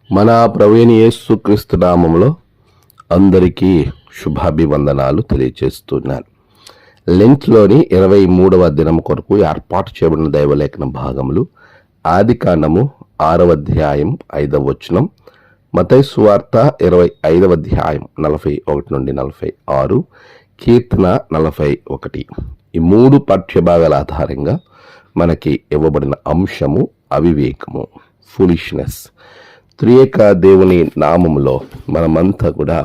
మన ప్రభువైన యేసుక్రీస్తు నామములో అందరికీ శుభాభివందనాలు తెలియజేస్తున్నాను. లెంట్లోని 23వ దినం కొరకు ఏర్పాటు చేయబడిన దైవలేఖన భాగములు ఆదికాండము 6వ అధ్యాయం 5వ వచనం, మత్తయి సువార్త 25వ అధ్యాయం 41 నుండి 46, కీర్తన 41. ఈ 3 పాఠ్యభాగాల ఆధారంగా మనకి ఇవ్వబడిన అంశము అవివేకము, ఫూలిష్నెస్. త్రియేక దేవుని నామములో మనమంతా కూడా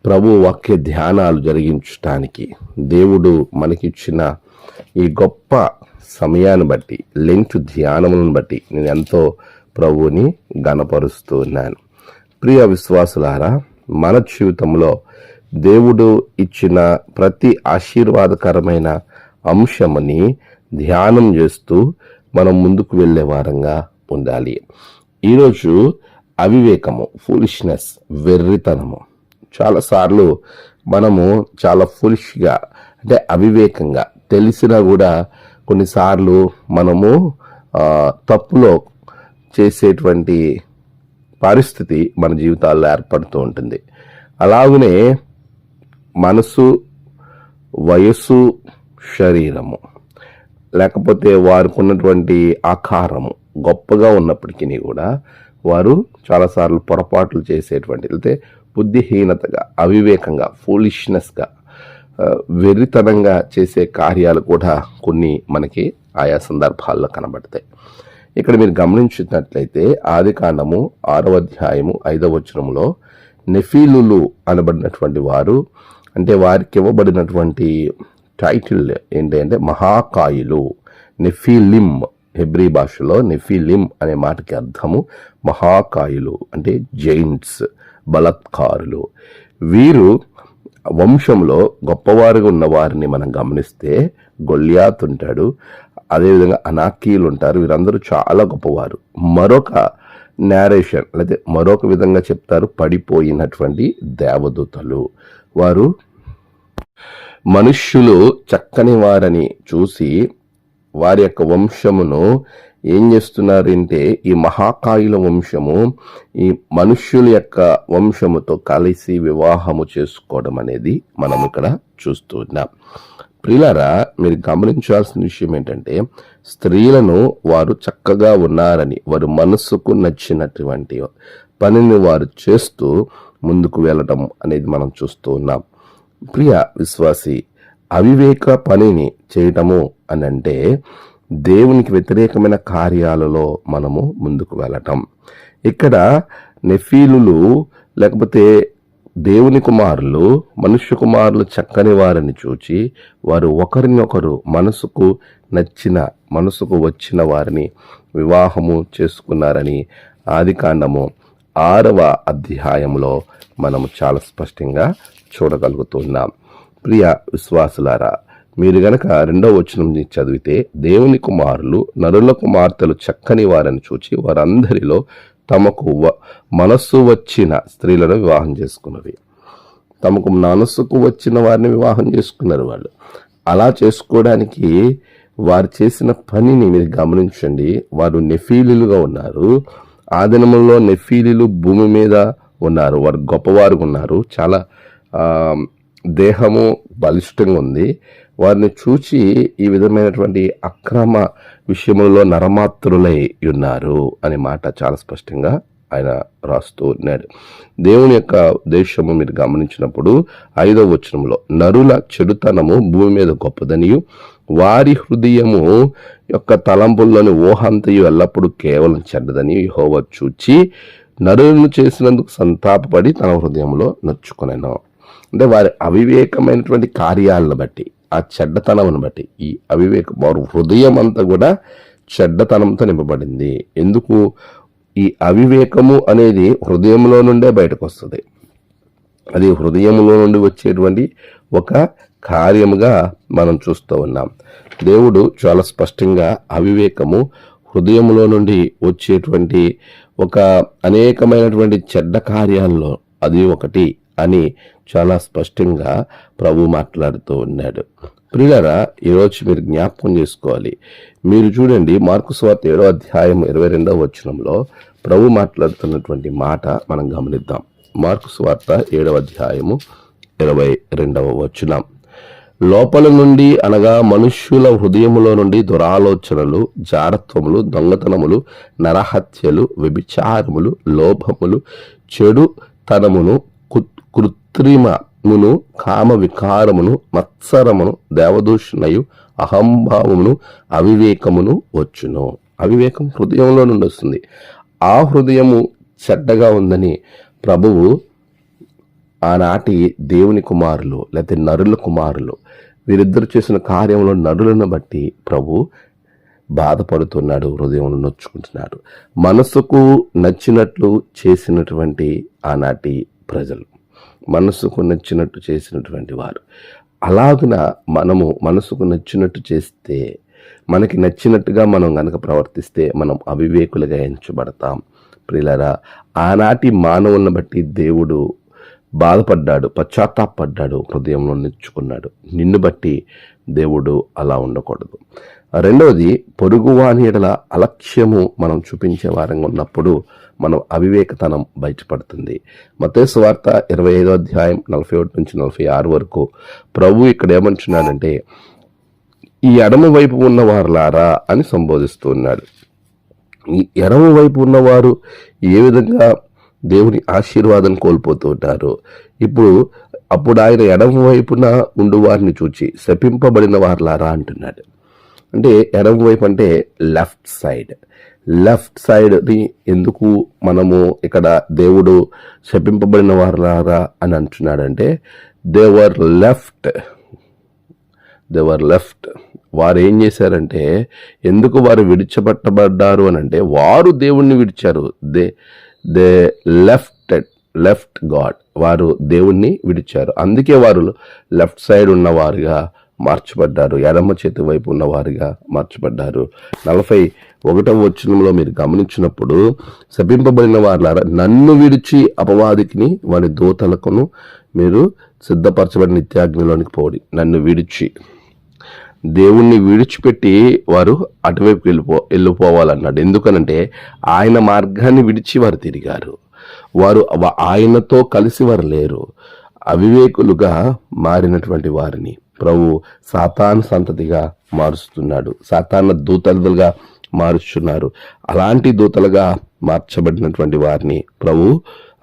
ప్రభు వాక్య ధ్యానాలు జరిగించడానికి దేవుడు మనకిచ్చిన ఈ గొప్ప సమయాన్ని బట్టి, లెంట్ ధ్యానములను బట్టి నేను ఎంతో ప్రభువుని గణపరుస్తూ ఉన్నాను. ప్రియ విశ్వాసులారా, మన జీవితంలో దేవుడు ఇచ్చిన ప్రతి ఆశీర్వాదకరమైన అంశముని ధ్యానం చేస్తూ మనం ముందుకు వెళ్ళే వారంగా ఉండాలి. ఈరోజు అవివేకము, ఫూలిష్నెస్, వెర్రితనము. చాలాసార్లు మనము చాలా ఫూలిష్గా, అంటే అవివేకంగా తెలిసినా కూడా కొన్నిసార్లు మనము తప్పులో చేసేటువంటి పరిస్థితి మన జీవితాల్లో ఏర్పడుతూ ఉంటుంది. అలాగనే మనసు, వయస్సు, శరీరము, లేకపోతే వారికి ఉన్నటువంటి ఆకారము గొప్పగా ఉన్నప్పటికీ కూడా వారు చాలాసార్లు పొరపాట్లు చేసేటువంటి, లేకపోతే బుద్ధిహీనతగా, అవివేకంగా, ఫూలిష్నెస్గా, వెర్రితనంగా చేసే కార్యాలు కూడా కొన్ని మనకి ఆయా సందర్భాల్లో కనబడతాయి. ఇక్కడ మీరు గమనించినట్లయితే ఆదికాండము 6వ అధ్యాయము 5వ వచనంలో నెఫీలులు అనబడినటువంటి వారు, అంటే వారికి ఇవ్వబడినటువంటి టైటిల్ ఏంటి అంటే మహాకాయులు. నెఫీలిమ్, హెబ్రీ భాషలో నెఫీలిమ్ అనే మాటకి అర్థము మహాకాయులు, అంటే జైంట్స్, బలత్కారులు. వీరు వంశంలో గొప్పవారుగా ఉన్న వారిని మనం గమనిస్తే గొల్యాత్ ఉంటాడు, అదేవిధంగా అనాకీలు ఉంటారు. వీరందరూ చాలా గొప్పవారు. మరొక నేరేషన్, లేదా మరొక విధంగా చెప్తారు, పడిపోయినటువంటి దేవదూతలు. వారు మనుష్యులు చక్కని వారని చూసి వారి యొక్క వంశమును ఏం చేస్తున్నారంటే, ఈ మహాకాయుల వంశము ఈ మనుష్యుల యొక్క వంశముతో కలిసి వివాహము చేసుకోవడం అనేది మనం ఇక్కడ చూస్తున్నాం. ప్రియులారా, మీరు గమనించాల్సిన విషయం ఏంటంటే, స్త్రీలను వారు చక్కగా ఉన్నారని, వారు మనసుకు నచ్చినటువంటి పనిని వారు చేస్తూ ముందుకు వెళ్ళడం అనేది మనం చూస్తూ ఉన్నాం. ప్రియ విశ్వాసి, అవివేక పనిని చేయటము అని అంటే దేవునికి వ్యతిరేకమైన కార్యాలలో మనము ముందుకు వెళ్ళటం. ఇక్కడ నెఫీలులు, లేకపోతే దేవుని కుమారులు, మనుష్య కుమారులు చక్కని వారిని చూచి వారు ఒకరినొకరు మనసుకు నచ్చిన, మనసుకు వచ్చిన వారిని వివాహము చేసుకున్నారని ఆదికాండము 6వ అధ్యాయంలో మనము చాలా స్పష్టంగా చూడగలుగుతున్నాం. ప్రియ విశ్వాసులారా, మీరు గనక 2వ వచనం చదివితే, దేవుని కుమారులు నరుల కుమార్తెలు చక్కని వారని చూచి వారందరిలో తమకు మనస్సు వచ్చిన స్త్రీలను వివాహం చేసుకున్నది. తమకు మనస్సుకు వచ్చిన వారిని వివాహం చేసుకున్నారు. వాళ్ళు అలా చేసుకోవడానికి వారు చేసిన పనిని మీరు గమనించండి. వారు నెఫీలులుగా ఉన్నారు. ఆ దినములో నెఫీలులు భూమి మీద ఉన్నారు. వారు గొప్పవారుగా ఉన్నారు. చాలా దేహము బలిష్టంగా ఉంది. వారిని చూచి ఈ విధమైనటువంటి అక్రమ విషయములలో నరమాత్రులై ఉన్నారు అనే మాట చాలా స్పష్టంగా ఆయన రాస్తూ ఉన్నాడు. దేవుని యొక్క ఉద్దేశము మీరు గమనించినప్పుడు 5వ వచనంలో, నరుల చెడుతనము భూమి మీద గొప్పదనియు వారి హృదయము యొక్క తలంపుల్లోని ఊహంతయు ఎల్లప్పుడూ కేవలం చెడ్డదని యెహోవా చూచి నరులను చేసినందుకు సంతాపపడి తన హృదయంలో నొచ్చుకొనెను. అంటే వారి అవివేకమైనటువంటి కార్యాలను బట్టి, ఆ చెడ్డతనమును బట్టి, ఈ అవివేకం, వారి హృదయం అంతా కూడా చెడ్డతనంతో నింపబడింది. ఎందుకు? ఈ అవివేకము అనేది హృదయంలో నుండే బయటకు వస్తుంది. అది హృదయంలో నుండి వచ్చేటువంటి ఒక కార్యముగా మనం చూస్తూ ఉన్నాం. దేవుడు చాలా స్పష్టంగా అవివేకము హృదయంలో నుండి వచ్చేటువంటి ఒక అనేకమైనటువంటి చెడ్డ కార్యాల్లో అది ఒకటి అని చాలా స్పష్టంగా ప్రభు మాట్లాడుతూ ఉన్నాడు. ప్రియులారా, ఈరోజు మీరు జ్ఞాపకం చేసుకోవాలి. మీరు చూడండి, మార్కు సువార్త 7వ అధ్యాయం 22వ వచనంలో ప్రభు మాట్లాడుతున్నటువంటి మాట మనం గమనిద్దాం. మార్కు సువార్త 7వ అధ్యాయము 22వ వచనం. లోపల నుండి అనగా మనుష్యుల హృదయములో నుండి దురాలోచనలు, జారత్వములు, దొంగతనములు, నరహత్యలు, వ్యభిచారములు, లోభములు, చెడు తనమును, కృత్రిమమును, కామ వికారమును, మత్సరమును, దేవదూషణయు, అహంభావమును, అవివేకమును వచ్చును. అవివేకం హృదయంలో నుండి వస్తుంది. ఆ హృదయము చెడ్డగా ఉందని ప్రభువు ఆనాటి దేవుని కుమారులు లేకపోతే నరుల కుమారులు వీరిద్దరు చేసిన కార్యంలో నరులను బట్టి ప్రభు బాధపడుతున్నాడు, హృదయంలో నొచ్చుకుంటున్నాడు. మనసుకు నచ్చినట్లు చేసినటువంటి ఆనాటి ప్రజలు, మనసుకు నచ్చినట్టు చేసినటువంటి వారు. అలాగున మనము మనసుకు నచ్చినట్టు చేస్తే, మనకి నచ్చినట్టుగా మనం కనుక ప్రవర్తిస్తే మనం అవివేకులుగా ఎంచబడతాం. ప్రియులారా, ఆనాటి మానవులను బట్టి దేవుడు బాధపడ్డాడు, పశ్చాత్తాపడ్డాడు, హృదయంలో నిచ్చుకున్నాడు. నిన్ను బట్టి దేవుడు అలా ఉండకూడదు. రెండవది, పొరుగువాని ఎడల అలక్ష్యము మనం చూపించే వారంగా ఉన్నప్పుడు మనం అవివేకతనం బయటపడుతుంది. మత్తయి సువార్త 25వ అధ్యాయం 41 నుంచి 46 వరకు ప్రభు ఇక్కడ ఏమంటున్నాడంటే, ఈ ఎడమ వైపు ఉన్నవారులారా అని సంబోధిస్తూ ఉన్నాడు. ఈ ఎడమ వైపు ఉన్నవారు ఏ విధంగా దేవుని ఆశీర్వాదం కోల్పోతూ ఉంటారు. అప్పుడు ఆయన ఎడమ వైపున ఉండు వారిని చూచి శపింపబడిన వారులారా అంటున్నాడు. అంటే ఎడమ వైపు అంటే లెఫ్ట్ సైడ్ని ఎందుకు మనము ఇక్కడ దేవుడు శపింపబడిన వారులారా అని అంటున్నాడంటే, దే వర్ లెఫ్ట్. వారు ఏం చేశారంటే, ఎందుకు వారు విడిచిపెట్టబడ్డారు అని అంటే, వారు దేవుణ్ణి విడిచారు. They left God. వారు దేవుణ్ణి విడిచారు. అందుకే వారు లెఫ్ట్ సైడ్ ఉన్నవారుగా మార్చబడ్డారు, ఎడమ చేతి వైపు ఉన్నవారుగా మార్చబడ్డారు. 41వ వచనంలో మీరు గమనించినప్పుడు, శపింపబడిన వారులారా, నన్ను విడిచి అపవాదికిని వారి దూతలకును మీరు సిద్ధపరచబడిన నిత్యాగ్నిలోనికి పోడి. నన్ను విడిచి, దేవుణ్ణి విడిచిపెట్టి వారు అటువైపు వెళ్ళిపోవాలన్నాడు. ఎందుకనంటే ఆయన మార్గాన్ని విడిచి వారు తిరిగారు. వారు ఆయనతో కలిసి వారు లేరు. అవివేకులుగా మారినటువంటి వారిని ప్రభు సాతాను సంతతిగా మారుస్తున్నాడు, సాతాను దూతలుగా మారుస్తున్నారు. అలాంటి దూతలుగా మార్చబడినటువంటి వారిని ప్రభు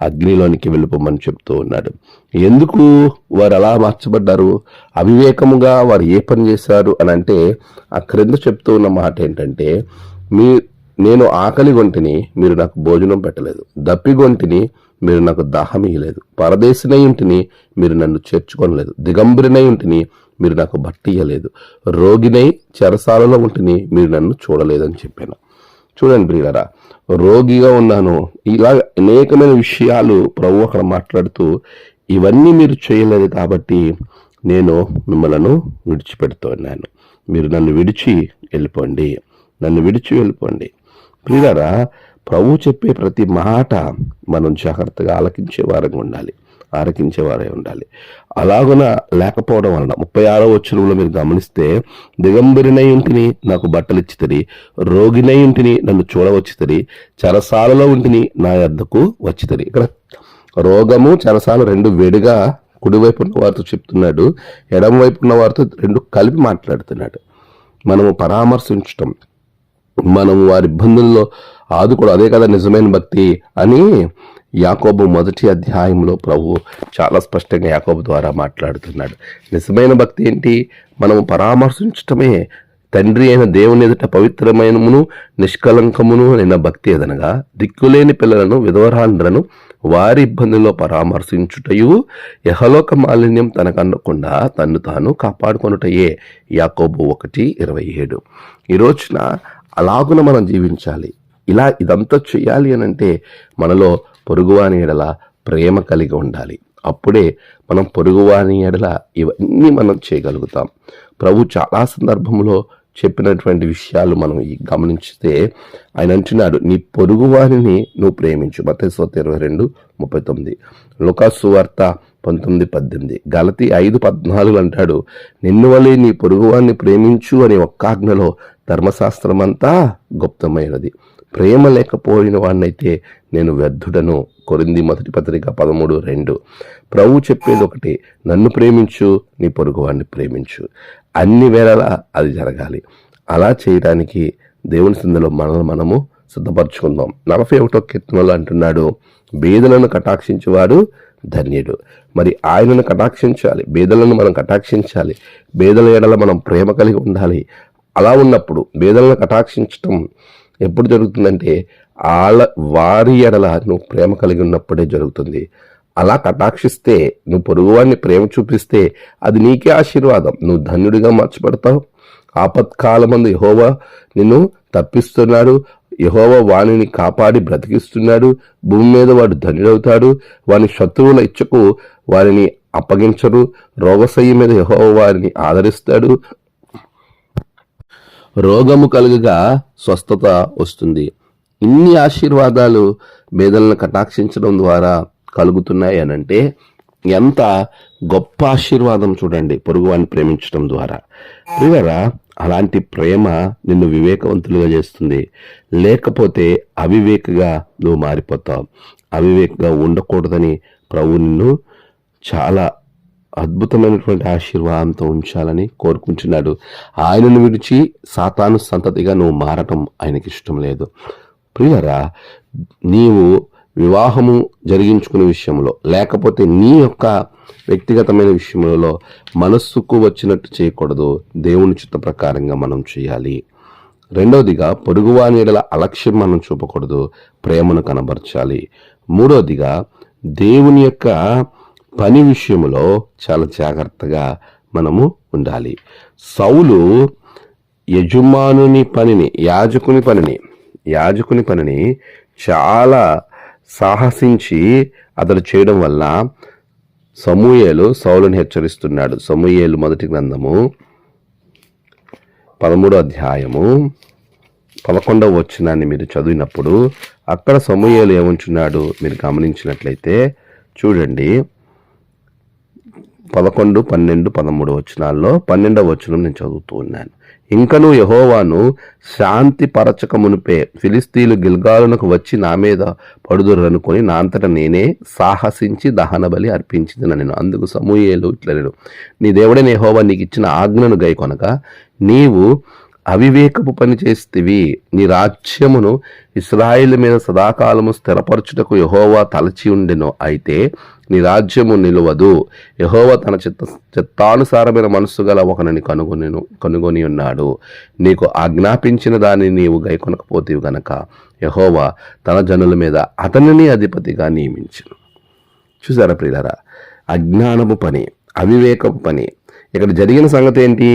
అగ్నిలోనికి వెళ్ళిపోమని చెప్తూ ఉన్నాడు. ఎందుకు వారు అలా మార్చబడ్డారు? అవివేకముగా వారు ఏ పని చేశారు అని అంటే, ఆ క్రింద చెప్తూ ఉన్న మాట ఏంటంటే, నేను ఆకలి గొంటిని, మీరు నాకు భోజనం పెట్టలేదు. దప్పిగొంటిని, మీరు నాకు దాహం ఇయ్యలేదు. పరదేశినై ఉంటిని, మీరు నన్ను చేర్చుకోనలేదు. దిగంబరినై ఉంటిని, మీరు నాకు బట్ట ఇయ్యలేదు. రోగినై చెరసాలలో ఉంటిని, మీరు నన్ను చూడలేదని చెప్పాను. చూడండి ప్రియులారా, రోగిగా ఉన్నాను, ఇలా అనేకమైన విషయాలు ప్రభు అక్కడ మాట్లాడుతూ, ఇవన్నీ మీరు చేయలేదు కాబట్టి నేను మిమ్మల్ని విడిచిపెడుతున్నాను. మీరు నన్ను విడిచి వెళ్ళిపోండి. ప్రియులారా, ప్రభు చెప్పే ప్రతి మాట మనం జాగ్రత్తగా ఆలకించేవారే ఉండాలి. అలాగున లేకపోవడం వలన 36వ వచనంలో మీరు గమనిస్తే, దిగంబరినై ఉంటిని, నాకు బట్టలు ఇచ్చితిరి. రోగినై ఉంటిని, నన్ను చూడవచ్చితిరి. చెరసాలలో ఉంటిని, నా యొద్దకు వచ్చితిరి. ఇక్కడ రోగము, చెరసాల రెండు వేడిగా కుడివైపు ఉన్న వారితో చెప్తున్నాడు, ఎడమ వైపు ఉన్న వారితో రెండు కలిపి మాట్లాడుతున్నాడు. మనము పరామర్శించటం, మనము వారి ఇబ్బందుల్లో ఆదుకోవడం, అదే కదా నిజమైన భక్తి అని యాకోబు 1వ అధ్యాయంలో ప్రభు చాలా స్పష్టంగా యాకోబు ద్వారా మాట్లాడుతున్నాడు. నిజమైన భక్తి ఏంటి? మనము పరామర్శించటమే. తండ్రి అయిన దేవుని ఎదుట పవిత్రమైనమును నిష్కలంకమును అయిన భక్తి ఏదనగా, దిక్కులేని పిల్లలను, విధవరాండ్రను వారి ఇబ్బందుల్లో పరామర్శించుటయు, యహలోక మాలిన్యం తనకన్నకుండా తన్ను తాను కాపాడుకొనుటయే. యాకోబు 1:27. ఈ రోజున అలాగున మనం జీవించాలి. ఇదంతా చేయాలి అని అంటే మనలో పొరుగువాని ఎడల ప్రేమ కలిగి ఉండాలి. అప్పుడే మనం పొరుగువాని ఎడల ఇవన్నీ మనం చేయగలుగుతాం. ప్రభు చాలా సందర్భంలో చెప్పినటువంటి విషయాలు మనం గమనించితే ఆయన అంటున్నాడు, నీ పొరుగువారిని నువ్వు ప్రేమించు. మత్తయి 22:39, లూకాసు సువార్త 19:18, గలతీ 5:14 అంటాడు, నిన్ను వలె నీ పొరుగువారిని ప్రేమించు అనే ఒక్క ఆజ్ఞలో ధర్మశాస్త్రం అంతా గుప్తమైనది. ప్రేమ లేకపోయిన వాడినైతే నేను వ్యర్థుడను. కొరింథీ మొదటి పత్రిక 13:2. ప్రభు చెప్పేది ఒకటి, నన్ను ప్రేమించు, నీ పొరుగు వాడిని ప్రేమించు. అన్ని వేళలా అది జరగాలి. అలా చేయడానికి దేవుని సందులో మనము సిద్ధపరచుకుందాం. 41వ కీర్తనలో అంటున్నాడు, బీదలను కటాక్షించేవాడు ధన్యుడు. మరి ఆయనను కటాక్షించాలి, బీదలను మనం కటాక్షించాలి, బీదల ఎడల మనం ప్రేమ కలిగి ఉండాలి. అలా ఉన్నప్పుడు బీదలను కటాక్షించటం ఎప్పుడు జరుగుతుందంటే వారి ఎడల నువ్వు ప్రేమ కలిగి ఉన్నప్పుడే జరుగుతుంది. అలా కటాక్షిస్తే, నువ్వు పొరుగువాడిని ప్రేమ చూపిస్తే అది నీకే ఆశీర్వాదం. నువ్వు ధన్యుడిగా మార్చబడతావు. ఆపత్కాలమందు యెహోవా నిన్ను తప్పిస్తున్నాడు, యెహోవా వాణిని కాపాడి బ్రతికిస్తున్నాడు. భూమి మీద వాడు ధన్యుడవుతాడు. వాని శత్రువుల ఇచ్చకు వారిని అప్పగించరు. రోగశయ్య మీద యెహోవా వారిని ఆదరిస్తాడు. రోగము కలుగగా స్వస్థత వస్తుంది. ఇన్ని ఆశీర్వాదాలు బేదలను కటాక్షించడం ద్వారా కలుగుతున్నాయి అనంటే ఎంత గొప్ప ఆశీర్వాదం చూడండి, పొరుగువాన్ని ప్రేమించడం ద్వారా. ప్రియరా, అలాంటి ప్రేమ నిన్ను వివేకవంతులుగా చేస్తుంది. లేకపోతే అవివేకగా నువ్వు మారిపోతావు. అవివేకగా ఉండకూడదని ప్రభు నిన్ను చాలా అద్భుతమైనటువంటి ఆశీర్వాదంతో ఉంచాలని కోరుకుంటున్నాడు. ఆయనను విడిచి సాతాను సంతతిగా నువ్వు మారటం ఆయనకి ఇష్టం లేదు. ప్రియరా, నీవు వివాహము జరిగించుకునే విషయంలో, లేకపోతే నీ యొక్క వ్యక్తిగతమైన విషయంలో మనస్సుకు వచ్చినట్టు చేయకూడదు. దేవుని చిత్త ప్రకారంగా మనం చేయాలి. రెండవదిగా, పొరుగువాని ఎడల అలక్ష్యం మనం చూపకూడదు, ప్రేమను కనబరచాలి. మూడవదిగా, దేవుని యొక్క పని విషయంలో చాలా జాగ్రత్తగా మనము ఉండాలి. సౌలు యజమానుని పనిని, యాజకుని పనిని చాలా సాహసించి అతడు చేయడం వల్ల సమూయేలు సౌలుని హెచ్చరిస్తున్నాడు. సమూయేలు మొదటి గ్రంథము 13వ అధ్యాయము 11వ వచనాన్ని మీరు చదివినప్పుడు అక్కడ సమూయేలు ఏమంటున్నాడు మీరు గమనించినట్లయితే చూడండి. 11, 12, 13 వచనాల్లో 12వ వచనం నేను చదువుతూ ఉన్నాను. ఇంకను యెహోవాను శాంతి పరచక మునిపే ఫిలిస్తీయులు గిల్గాలునకు వచ్చి నా మీద పడుదురనుకొని నా అంతట నేనే సాహసించి దహన బలి అర్పించింది నేను. అందుకు సమూయేలు ఇట్లనేడు, నీ దేవుడైన యెహోవా నీకు ఇచ్చిన ఆజ్ఞను గైకొనక నీవు అవివేకపు పని చేస్తేవి. నీ రాజ్యమును ఇశ్రాయేలు మీద సదాకాలము స్థిరపరచుటకు యెహోవా తలచి ఉండెను. అయితే నీ రాజ్యము నిలవదు. యెహోవా తన చిత్తానుసారమైన మనస్సు గల ఒకనని కనుగొని ఉన్నాడు. నీకు ఆజ్ఞాపించిన దానిని నీవు గైకొనకపోతేవి గనక యెహోవా తన జనుల మీద అతనిని అధిపతిగా నియమించును. చూసారా ప్రియులారా, అజ్ఞానపు పని, అవివేకపు పని. ఇక్కడ జరిగిన సంగతి ఏంటి?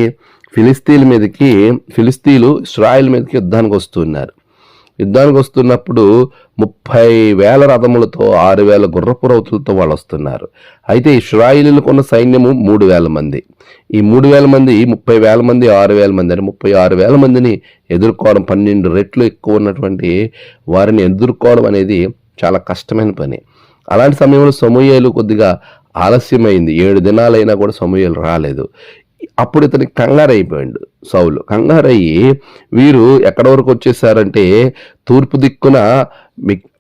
ఫిలిస్తీన్లు ఇశ్రాయేలు మీదకి యుద్ధానికి వస్తున్నప్పుడు 30,000 రథములతో 6,000 గుర్రపు రౌతులతో వాళ్ళు వస్తున్నారు. అయితే ఇశ్రాయేలీలకు ఉన్న సైన్యము 3,000 మంది. ఈ 3,000 మంది 30,000 మంది 6,000 మంది అని 36,000 మందిని ఎదుర్కోవడం, 12 రెట్లు ఎక్కువ ఉన్నటువంటి వారిని ఎదుర్కోవడం అనేది చాలా కష్టమైన పని. అలాంటి సమయంలో సమూయేలు కొద్దిగా ఆలస్యమైంది. 7 దినాలైనా కూడా సమూయేలు రాలేదు. అప్పుడు ఇతనికి కంగారైపోయాడు సౌలు. కంగారయ్యి వీరు ఎక్కడి వరకు వచ్చేసారంటే తూర్పు దిక్కున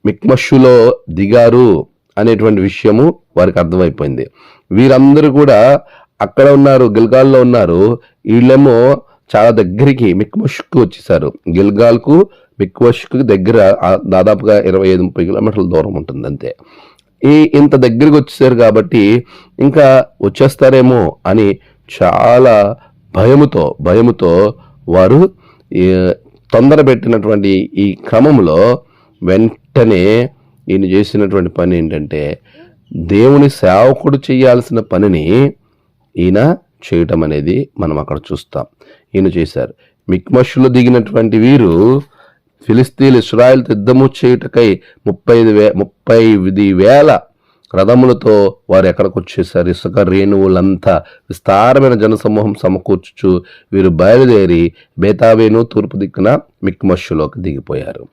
మిక్మషులో దిగారు అనేటువంటి విషయము వారికి అర్థమైపోయింది. వీరందరూ కూడా అక్కడ ఉన్నారు, గిల్గాల్లో ఉన్నారు. వీళ్ళేమో చాలా దగ్గరికి మిక్మషుకు వచ్చేసారు. గిల్గాల్కు మిక్మషుకు దగ్గర దాదాపుగా 25-30 కిలోమీటర్ల దూరం ఉంటుంది అంతే. ఇంత దగ్గరికి వచ్చేసారు కాబట్టి ఇంకా వచ్చేస్తారేమో అని చాలా భయముతో వారు తొందర పెట్టినటువంటి ఈ క్రమంలో వెంటనే ఈయన చేసినటువంటి పని ఏంటంటే దేవుని సేవకుడు చేయాల్సిన పనిని ఈయన చేయటం అనేది మనం అక్కడ చూస్తాం. ఈయన చేశారు. మిక్మషులో దిగినటువంటి వీరు ఫిలిస్తీన్లు ఇశ్రాయేలుతో యుద్ధము చేయుటకై 35,000 రథములతో వారు ఎక్కడికి వచ్చేసారు. ఇసుక రేణువులంతా విస్తారమైన జనసమూహం సమకూర్చుచు వీరు బయలుదేరి బేతావేను తూర్పు దిక్కున మిక్మషులోకి దిగిపోయారు.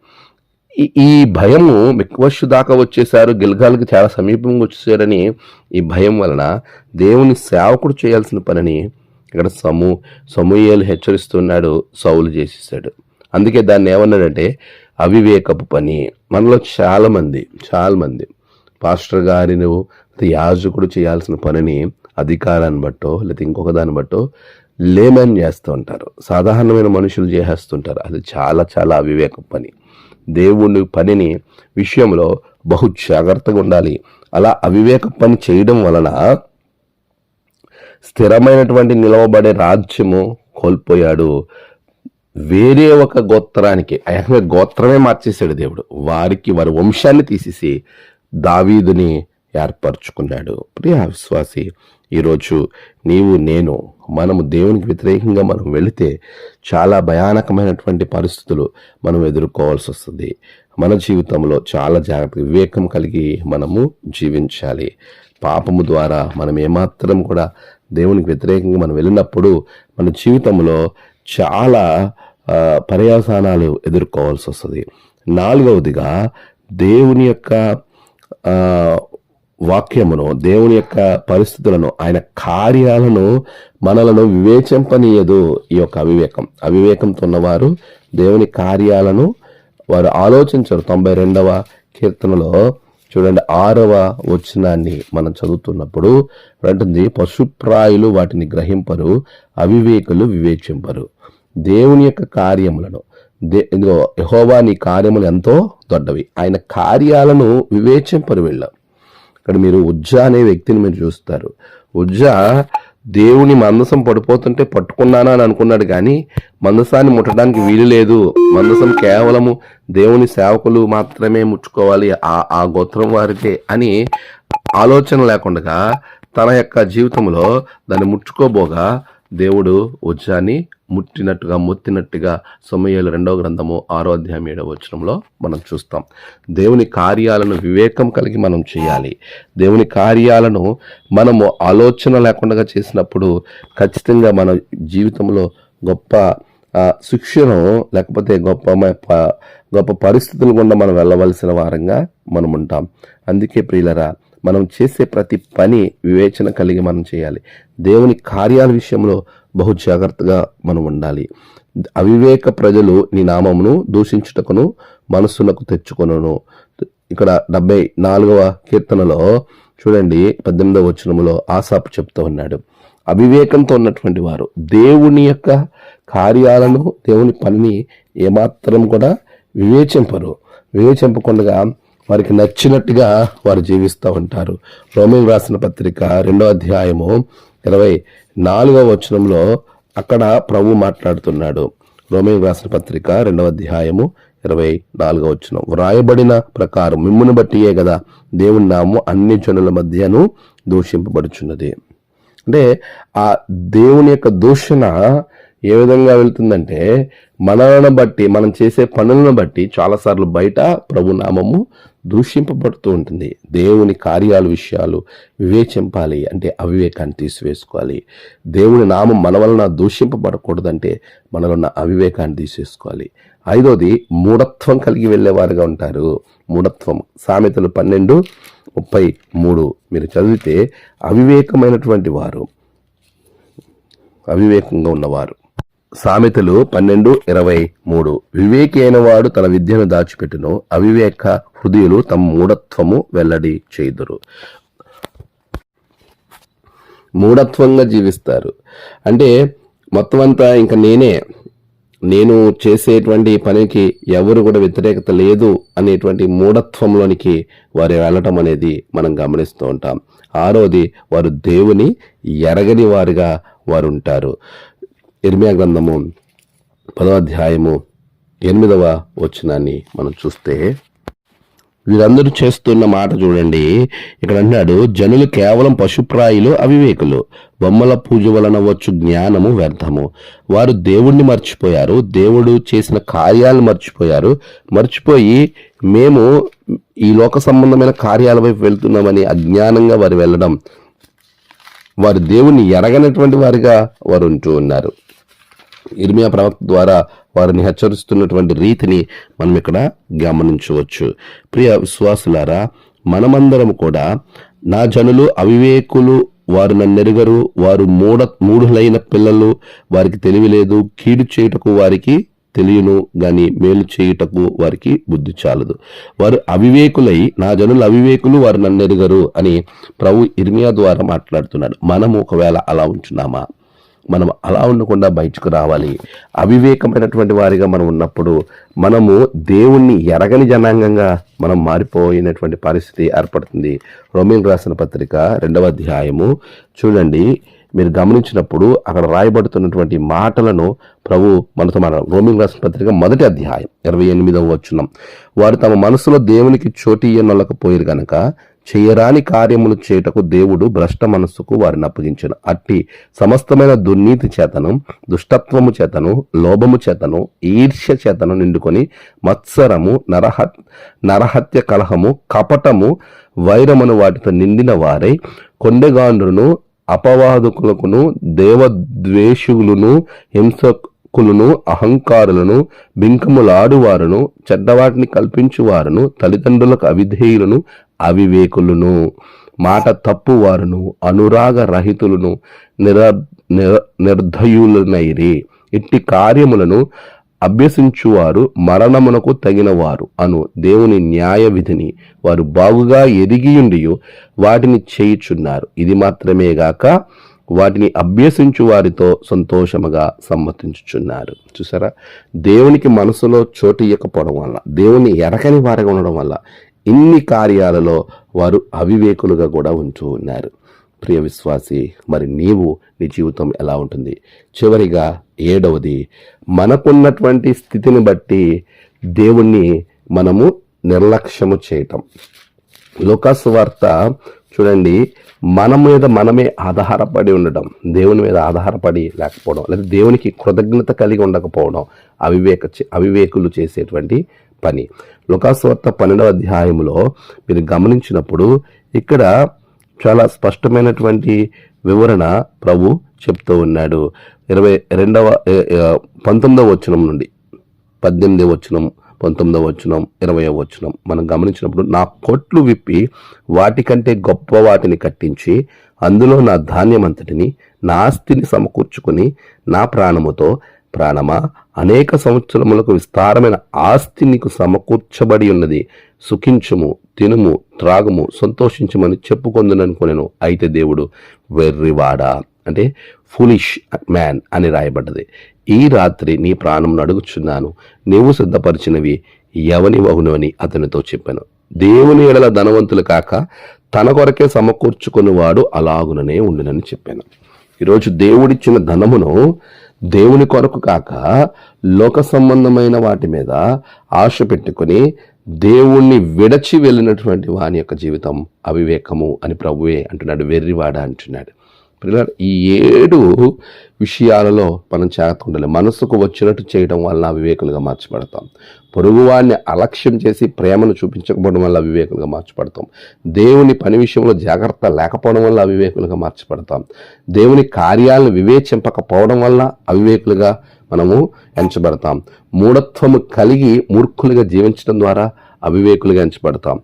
ఈ భయము మిక్మషు దాకా వచ్చేసారు, గిల్గాల్కి చాలా సమీపంగా వచ్చేసారని ఈ భయం వలన దేవుని సేవకుడు చేయాల్సిన పనిని ఇక్కడ సమూయేలు హెచ్చరిస్తున్నాడు, సౌలు చేసేసాడు. అందుకే దాన్ని ఏమన్నాడంటే అవివేకపు పని. మనలో చాలా మంది పాస్టర్ గారిని యాజకుడు చేయాల్సిన పనిని అధికారాన్ని బట్టో లేకపోతే ఇంకొక దాన్ని బట్టో లేమన్ చేస్తూ ఉంటారు. సాధారణమైన మనుషులు చేసేస్తుంటారు. అది చాలా చాలా అవివేకపు పని. దేవుని పనిని విషయంలో బహు జాగ్రత్తగా ఉండాలి. అలా అవివేక పని చేయడం వలన స్థిరమైనటువంటి నిలవబడే రాజ్యము కోల్పోయాడు. వేరే ఒక గోత్రానికి గోత్రమే మార్చేశాడు దేవుడు. వారి వంశాన్ని తీసేసి దావీదుని ఏర్పరచుకున్నాడు. ప్రియ విశ్వాసి, ఈరోజు నీవు నేను మనము దేవునికి వ్యతిరేకంగా మనం వెళితే చాలా భయానకమైనటువంటి పరిస్థితులు మనం ఎదుర్కోవాల్సి వస్తుంది. మన జీవితంలో చాలా జాగ్రత్తగా వివేకం కలిగి మనము జీవించాలి. పాపము ద్వారా మనం ఏమాత్రం కూడా దేవునికి వ్యతిరేకంగా మనం వెళ్ళినప్పుడు మన జీవితంలో చాలా పర్యవసానాలు ఎదుర్కోవాల్సి వస్తుంది. 4వదిగా దేవుని యొక్క వాక్యమును, దేవుని యొక్క పరిస్థితులను, ఆయన కార్యాలను మనలను వివేచింపనీయదు ఈ యొక్క అవివేకంతో ఉన్నవారు దేవుని కార్యాలను వారు ఆలోచించరు. 92వ కీర్తనలో చూడండి 6వ వచనాన్ని మనం చదువుతున్నప్పుడు అంటుంది, పశుప్రాయులు వాటిని గ్రహింపరు, అవివేకులు వివేచింపరు. దేవుని యొక్క కార్యములను ఇదిగో యెహోవా నీ కార్యములు ఎంతో దొడ్డవి, ఆయన కార్యాలను వివేచింపరు వీళ్ళు. ఇక్కడ మీరు ఉజ్జా అనే వ్యక్తిని మీరు చూస్తారు. ఉజ్జా దేవుని మందసం పడిపోతుంటే పట్టుకున్నానా అని అనుకున్నాడు, కానీ మందసాన్ని ముట్టడానికి వీలు లేదు. మందసం కేవలము దేవుని సేవకులు మాత్రమే ముట్టుకోవాలి, ఆ గోత్రం వారికే అని ఆలోచన లేకుండా తన యొక్క జీవితంలో దాన్ని ముట్టుకోబోగా దేవుడు ఉజ్జాని మొత్తినట్టుగా సమూయేలు 2వ గ్రంథము 6వ అధ్యాయం 7వ వచనంలో మనం చూస్తాం. దేవుని కార్యాలను వివేకం కలిగి మనం చేయాలి. దేవుని కార్యాలను మనము ఆలోచన లేకుండా చేసినప్పుడు ఖచ్చితంగా మన జీవితంలో గొప్ప శిక్షను లేకపోతే గొప్ప పరిస్థితుల గుండా మనం వెళ్ళవలసిన వారంగా మనం ఉంటాం. అందుకే ప్రియులరా, మనం చేసే ప్రతి పని వివేచన కలిగి మనం చేయాలి. దేవుని కార్యాల విషయంలో బహు జాగ్రత్తగా మనం ఉండాలి. అవివేక ప్రజలు నీ నామమును దూషించుటకును మనస్సునకు తెచ్చుకొనును. ఇక్కడ 74వ కీర్తనలో చూడండి 18వ వచనములో ఆసాపు చెప్తూ ఉన్నాడు, అవివేకంతో ఉన్నటువంటి వారు దేవుని యొక్క కార్యాలను, దేవుని పనిని ఏమాత్రం కూడా వివేచింపకుండా వారికి నచ్చినట్టుగా వారు జీవిస్తూ ఉంటారు. రోమీయులకు రాసిన పత్రిక 2వ అధ్యాయము 24వ వచనంలో అక్కడ ప్రభు మాట్లాడుతున్నాడు. రోమీయులకు రాసిన పత్రిక 2వ అధ్యాయము 24వ వచనం, వ్రాయబడిన ప్రకారం మిమ్మును బట్టియే కదా దేవుని నామము అన్ని జనుల మధ్యను దూషింపబడుచున్నది. అంటే ఆ దేవుని యొక్క దూషణ ఏ విధంగా వెళ్తుందంటే, మనలను బట్టి, మనం చేసే పనులను బట్టి చాలాసార్లు బయట ప్రభు నామము దూషింపబడుతూ ఉంటుంది. దేవుని కార్యాల విషయాలు వివేచింపాలి అంటే అవివేకాన్ని తీసివేసుకోవాలి. దేవుని నామం మన వలన దూషింపబడకూడదంటే మనలో ఉన్న అవివేకాన్ని తీసేసుకోవాలి. 5వది మూఢత్వం కలిగి వెళ్ళేవారుగా ఉంటారు. మూఢత్వం సామెతలు 12:33 మీరు చదివితే అవివేకమైనటువంటి వారు, అవివేకంగా ఉన్నవారు. సామెతలు 12:23 వివేకి అయిన వాడు తన విద్యను దాచిపెట్టును, అవివేక హృదయులు తమ మూఢత్వము వెల్లడి చేయుదురు. మూఢత్వంగా జీవిస్తారు అంటే మొత్తం అంతా ఇంకా నేను చేసేటువంటి పనికి ఎవరు కూడా వ్యతిరేకత లేదు అనేటువంటి మూఢత్వంలోనికి వారు వెళ్ళటం అనేది మనం గమనిస్తూ ఉంటాం. 6వది వారు దేవుని ఎరగని వారుగా వారు ఉంటారు. ఇర్మియా గ్రంథము 10వ అధ్యాయము 8వ వచనాన్ని మనం చూస్తే వీరందరూ చేస్తున్న మాట చూడండి. ఇక్కడ అంటున్నాడు, జనులు కేవలం పశుప్రాయులు, అవివేకులు, బొమ్మల పూజ వలన వచ్చు జ్ఞానము వ్యర్థము. వారు దేవుణ్ణి మర్చిపోయారు, దేవుడు చేసిన కార్యాలను మర్చిపోయి మేము ఈ లోక సంబంధమైన కార్యాల వైపు వెళ్తున్నామని అజ్ఞానంగా వారు వెళ్ళడం, వారు దేవుణ్ణి ఎరగనటువంటి వారిగా వారు ఉంటూ ఉన్నారు. ఇర్మియా ప్రవక్త ద్వారా వారిని హెచ్చరిస్తున్నటువంటి రీతిని మనం ఇక్కడ గమనించవచ్చు. ప్రియ విశ్వాసులారా, మనమందరం కూడా నా జనులు అవివేకులు, వారు నన్నెరుగరు, వారు మూఢులైన పిల్లలు, వారికి తెలివి లేదు, కీడు చేయుటకు వారికి తెలియను గాని మేలు చేయుటకు వారికి బుద్ధి చాలదు. వారు అవివేకులై, నా జనులు అవివేకులు, వారు నన్ను ఎరుగరు అని ప్రభు ఇర్మియా ద్వారా మాట్లాడుతున్నాడు. మనము ఒకవేళ అలా ఉంటున్నామా? మనం అలా ఉండకుండా బయటకు రావాలి. అవివేకమైనటువంటి వారిగా మనం ఉన్నప్పుడు మనము దేవుణ్ణి ఎరగని జనాంగంగా మనం మారిపోయినటువంటి పరిస్థితి ఏర్పడుతుంది. రోమీయులకు రాసిన పత్రిక 2వ అధ్యాయము చూడండి, మీరు గమనించినప్పుడు అక్కడ రాయబడుతున్నటువంటి మాటలను ప్రభు మనతో రోమీయులకు రాసిన పత్రిక 1వ అధ్యాయం 28వ వచనం, వారు తమ మనసులో దేవునికి చోటు ఇయ్యనొల్లకపోయారు గనక చేయరాని కార్యములు చేయుటకు దేవుడు భ్రష్ట మనస్సుకు వారిని అప్పగించెను. అట్టి సమస్తమైన దుర్నీతి చేతను, దుష్టత్వము చేతను, లోభము చేతను, ఈర్ష్య చేతను నిండుకొని మత్సరము, నరహత్య, కలహము, కపటము, వైరమును వాటితో నిండిన వారై కొండెగాండ్రును, అపవాదకులకును, దేవద్వేషులను, హింసకులను, అహంకారులను, బింకములాడువారును, చెడ్డవాటిని కల్పించువారును, తల్లిదండ్రులకు అవిధేయులను, అవివేకులను, మాట తప్పువారును, అనురాగ రహితులను, నిర్దయులనైరి. ఇట్టి కార్యములను అభ్యసించువారు మరణమునకు తగినవారు అను దేవుని న్యాయ విధిని వారు బాగుగా ఎరిగియుండియు వాటిని చేయుచున్నారు. ఇది మాత్రమే గాక వాటిని అభ్యసించు వారితో సంతోషముగా సమ్మతించుచున్నారు. చూసారా, దేవునికి మనసులో చోటు ఇవ్వకపోవడం వల్ల, దేవుని ఎరకని వారిగా ఉండడం వల్ల ఇన్ని కార్యాలలో వారు అవివేకులుగా కూడా ఉంటూ ఉన్నారు. ప్రియ విశ్వాసి, మరి నీ జీవితం ఎలా ఉంటుంది? చివరిగా 7వది, మనకున్నటువంటి స్థితిని బట్టి దేవుణ్ణి మనము నిర్లక్ష్యము చేయటం. లూకాసు వార్త చూడండి, మన మీద మనమే ఆధారపడి ఉండడం, దేవుని మీద ఆధారపడి లేకపోవడం, లేదా దేవునికి కృతజ్ఞత కలిగి ఉండకపోవడం అవివేకులు చేసేటువంటి పని. లూకాసు వార్త 12వ అధ్యాయంలో మీరు గమనించినప్పుడు ఇక్కడ చాలా స్పష్టమైనటువంటి వివరణ ప్రభు చెప్తూ ఉన్నాడు. 19వ వచనం నుండి 18వ వచనం, 19వ వచనం, 20వ వచనం మనం గమనించినప్పుడు, నా కొట్లు విప్పి వాటికంటే గొప్ప వాటిని కట్టించి అందులో నా ధాన్యమంతటిని, నా ఆస్తిని సమకూర్చుకుని నా ప్రాణముతో, ప్రాణమా, అనేక సంవత్సరములకు విస్తారమైన ఆస్తి నీకు సమకూర్చబడి ఉన్నది, సుఖించుము, తినుము, త్రాగుము, సంతోషించమని చెప్పుకొందుననుకొనెను. అయితే దేవుడు వెర్రివాడా, అంటే ఫులిష్ మ్యాన్ అని రాయబడ్డది, ఈ రాత్రి నీ ప్రాణం అడుగుచున్నాను, నీవు సిద్ధపరిచినవి ఎవని వగును అని అతనితో చెప్పాను. దేవుని ఎడల ధనవంతులు కాక తన కొరకే సమకూర్చుకునేవాడు అలాగుననే ఉండునని చెప్పాను. ఈరోజు దేవుడిచ్చిన ధనమును దేవుని కొరకు కాక లోక సంబంధమైన వాటి మీద ఆశ పెట్టుకుని దేవుణ్ణి విడచి వెళ్ళినటువంటి వాని యొక్క జీవితం అవివేకము అని ప్రభువే అంటున్నాడు, వెర్రివాడ అంటున్నాడు. ఈ 7 విషయాలలో మనం జాగ్రత్తగా ఉండాలి. మనసుకు వచ్చినట్టు చేయడం వల్ల అవివేకులుగా మార్చబడతాం. పొరుగువాడిని అలక్ష్యం చేసి ప్రేమను చూపించకపోవడం వల్ల అవివేకులుగా మార్చబడతాం. దేవుని పని విషయంలో జాగ్రత్త లేకపోవడం వల్ల అవివేకులుగా మార్చబడతాం. దేవుని కార్యాలను వివేచింపకపోవడం వల్ల అవివేకులుగా మనము ఎంచబడతాం. మూఢత్వము కలిగి మూర్ఖులుగా జీవించడం ద్వారా అవివేకులుగా ఎంచబడతాం.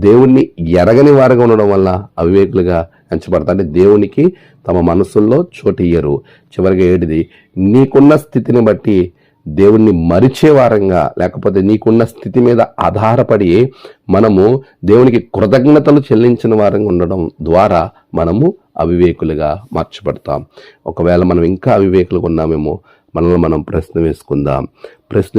దేవుణ్ణి ఎరగని వారిగా ఉండడం వల్ల అవివేకులుగా ఎంచబడతాం. అంటే దేవునికి తమ మనసుల్లో చోటు ఇయ్యరు. చివరిగా 7ది, నీకున్న స్థితిని బట్టి దేవుణ్ణి మరిచే వారంగా, లేకపోతే నీకున్న స్థితి మీద ఆధారపడి మనము దేవునికి కృతజ్ఞతలు చెల్లించిన వారంగా ఉండడం ద్వారా మనము అవివేకులుగా మార్చబడతాం. ఒకవేళ మనం ఇంకా అవివేకులుగా ఉన్నామేమో, మనల్ని మనం ప్రశ్న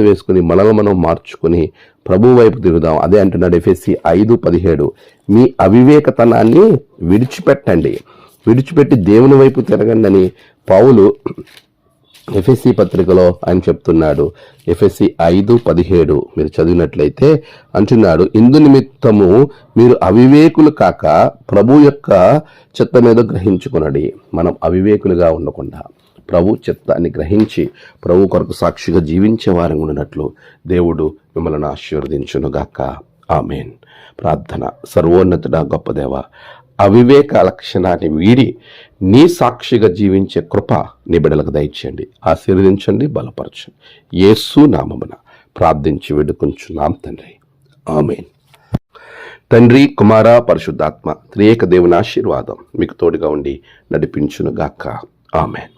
వేసుకుని మనల్ని మనం మార్చుకుని ప్రభు వైపు తిరుగుదాం. అదే అంటున్నాడు ఎఫెసీ 5:17, మీ అవివేకతనాన్ని విడిచిపెట్టి దేవుని వైపు తిరగండి అని పౌలు ఎఫెసీ పత్రికలో ఆయన చెప్తున్నాడు. ఎఫెసీ 5:17 మీరు చదివినట్లయితే అంటున్నాడు, ఇందు నిమిత్తము మీరు అవివేకులు కాక ప్రభు యొక్క చిత్త మీద గ్రహించుకునడి. మనం అవివేకులుగా ఉండకుండా ప్రభు చిత్తాన్ని గ్రహించి ప్రభు కొరకు సాక్షిగా జీవించే వారంగా ఉన్నట్లు దేవుడు మిమ్మల్ని ఆశీర్వదించునుగాక. ఆమేన్. ప్రార్థన. సర్వోన్నతుడా గొప్ప దేవ, అవివేక లక్షణాన్ని వీడి నీ సాక్షిగా జీవించే కృప నీ బిడ్డలకు దయచేయండి, ఆశీర్వదించండి, బలపరచండి. యేసు నామమున ప్రార్థించి వేడుకొంచున్నాం తండ్రి. ఆమేన్. తండ్రి, కుమార, పరిశుద్ధాత్మ త్రియేక దేవుని ఆశీర్వాదం మీకు తోడుగా ఉండి నడిపించునుగాక. ఆమేన్.